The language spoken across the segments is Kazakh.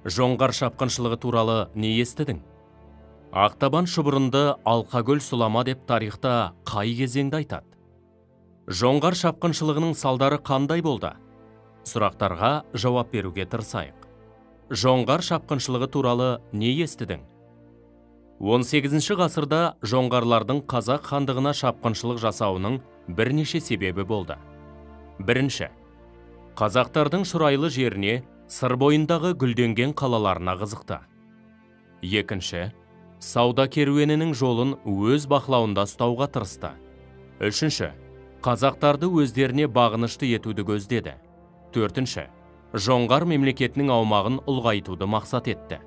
Жоңғар шапқыншылығы туралы не естідің? Ақтабан шұбырынды Алқакөл сұлама деп тарихта қай кезеңді айтады? Жоңғар шапқыншылығының салдары қандай болды? Сұрақтарға жауап беруге тырысайық. Жоңғар шапқыншылығы туралы не естідің? 18 ғасырда жоңғарлардың Қазақ хандығына шапқыншылық жасауының бірнеше себебі болды. Бірінші, қазақтардың шұрайлы жеріне, сыр бойындағы гүлденген қалаларына қызықты. Екінші, сауда керуенінің жолын өз бақылауында ұстауға тырысты. Үшінші, қазақтарды өздеріне бағынышты етуді көздеді. Төртінші, жоңғар мемлекетінің аумағын ұлғайтуды мақсат етті.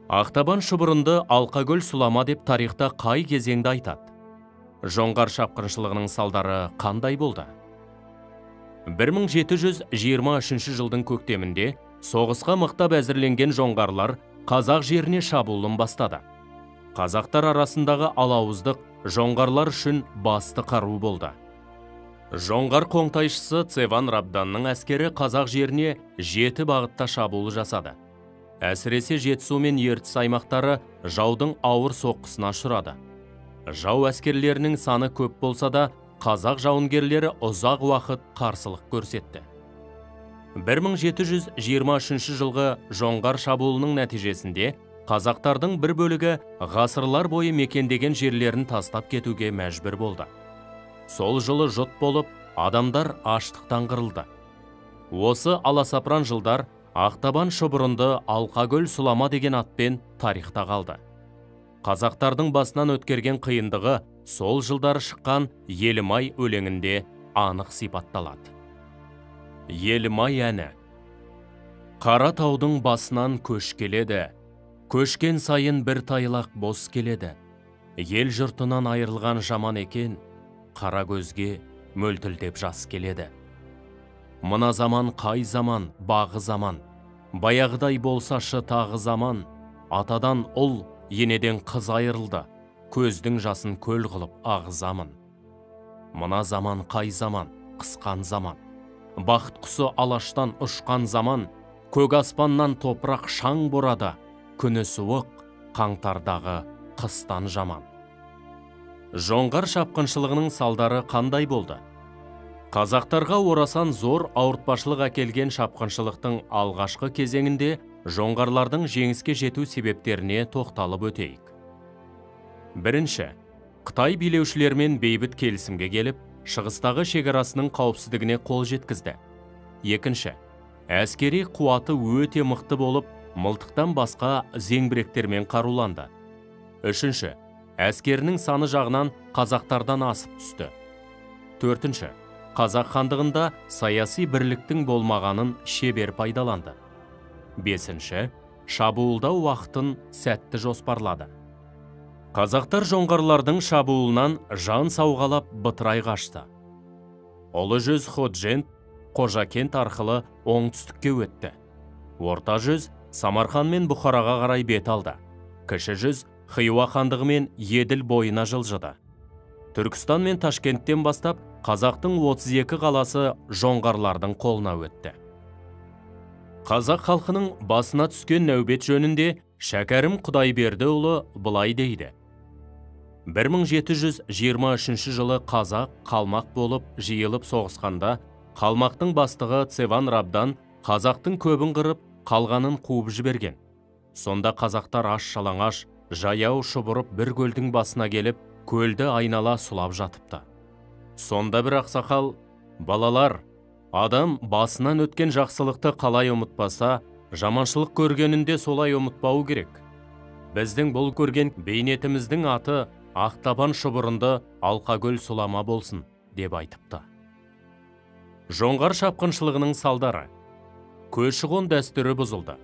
Ақтабан шұбырынды Алқакөл сұлама деп тарихта қай кезеңді айтады? Жоңғар шапқыншылығының салдары қандай болды? 1723 жылдың көктемінде соғысқа мықтап әзірленген жоңғарлар қазақ жеріне шабуылын бастады. Қазақтар арасындағы алауыздық жоңғарлар үшін басты қару болды. Жоңғар қоңтайшысы Цеван Рабданның әскері қазақ жеріне 7 бағытта шабуыл жасады. Әсіресе Жетісу мен Ертіс аймақтары жаудың ауыр соққысына ұшырады. Жау әскерлерінің саны көп болса да, қазақ жауынгерлері ұзақ уақыт қарсылық көрсетті. 1723 жылғы жоңғар шабуылының нәтижесінде қазақтардың бір бөлігі ғасырлар бойы мекендеген жерлерін тастап кетуге мәжбүр болды. Сол жылы жұт болып, адамдар аштықтан қырылды. Осы аласапыран жылдар Ақтабан шұбырынды Алқакөл сұлама деген атпен тарихта қалды. Қазақтардың басынан өткерген қиындығы сол жылдары шыққан Елім-ай өлеңінде анық сипатталады. Елім-ай әні. Қара таудың басынан көш келеді, көшкен сайын бір тайлақ бос келеді. Ел жұртынан айырылған жаман екен, қара көзге мөлтілдеп жас келеді. Мына заман қай заман, бағы заман, баяғыдай болсашы тағы заман, атадан ұл, енеден қыз айырылды, көздің жасын көл қылып ағызамын. Мына заман қай заман, қысқан заман, бақыт құсы алаштан ұшқан заман, көк аспаннан топырақ шаң борады, күні суық, қаңтардағы қыстан жаман. Жоңғар шапқыншылығының салдары қандай болды? Қазақтарға орасан зор ауыртпашылық әкелген шапқыншылықтың алғашқы кезеңінде жоңғарлардың жеңіске жету себептеріне тоқталып өтейік. Бірінші, Қытай билеушілермен бейбіт келісімге келіп, шығыстағы шекарасының қауіпсіздігіне қол жеткізді. Екінші, әскери қуаты өте мықты болып, мылтықтан басқа зеңбіректермен қаруланды. Үшінші, әскерінің саны жағынан қазақтардан асып түсті. Төртінші, Қазақ хандығында саяси бірліктің болмағанын шебер пайдаланды. Бесінші, шабуылдау уақытын сәтті жоспарлады. Қазақтар жоңғарлардың шабуылынан жан сауғалап бытырай қашты. Ұлы жүз Ходжент, Қожакент арқылы оңтүстікке өтті. Орта жүз Самарқан мен Бұхараға қарай бет алды. Кіші жүз Хиуа хандығы мен Еділ бойына жылжыды. Түркістан мен Ташкенттен бастап қазақтың 32 қаласы жоңғарлардың қолына өтті. Қазақ халқының басына түскен нәубет жөнінде Шәкәрім Құдайбердіұлы былай дейді. 1723 жылы қазақ қалмақ болып жиылып соғысқанда, қалмақтың бастығы Цеван Рабдан қазақтың көбін қырып, қалғанын қуып жіберген. Сонда қазақтар аш-жалаңаш, жаяу шұбырып бір көлдің басына келіп, көлді айнала сулап жатыпты. Сонда бір ақсақал, балалар, адам басынан өткен жақсылықты қалай ұмытпаса, жаманшылық көргенінде солай ұмытпау керек. Біздің бұл көрген бейнетіміздің аты Ақтабан шұбырынды Алқакөл сұлама болсын, деп айтыпты. Жоңғар шапқыншылығының салдары. Көші-қон дәстүрі бұзылды.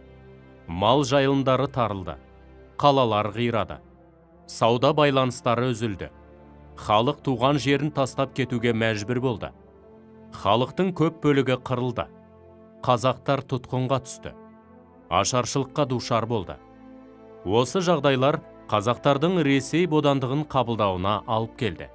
Мал жайылымдары тарылды. Қалалар қирады. Сауда байланыстары үзілді. Халық туған жерін тастап кетуге мәжбүр болды. Халықтың көп бөлігі қырылды. Қазақтар тұтқынға түсті. Ашаршылыққа душар болды. Осы жағдайлар қазақтардың Ресей бодандығын қабылдауына алып келді.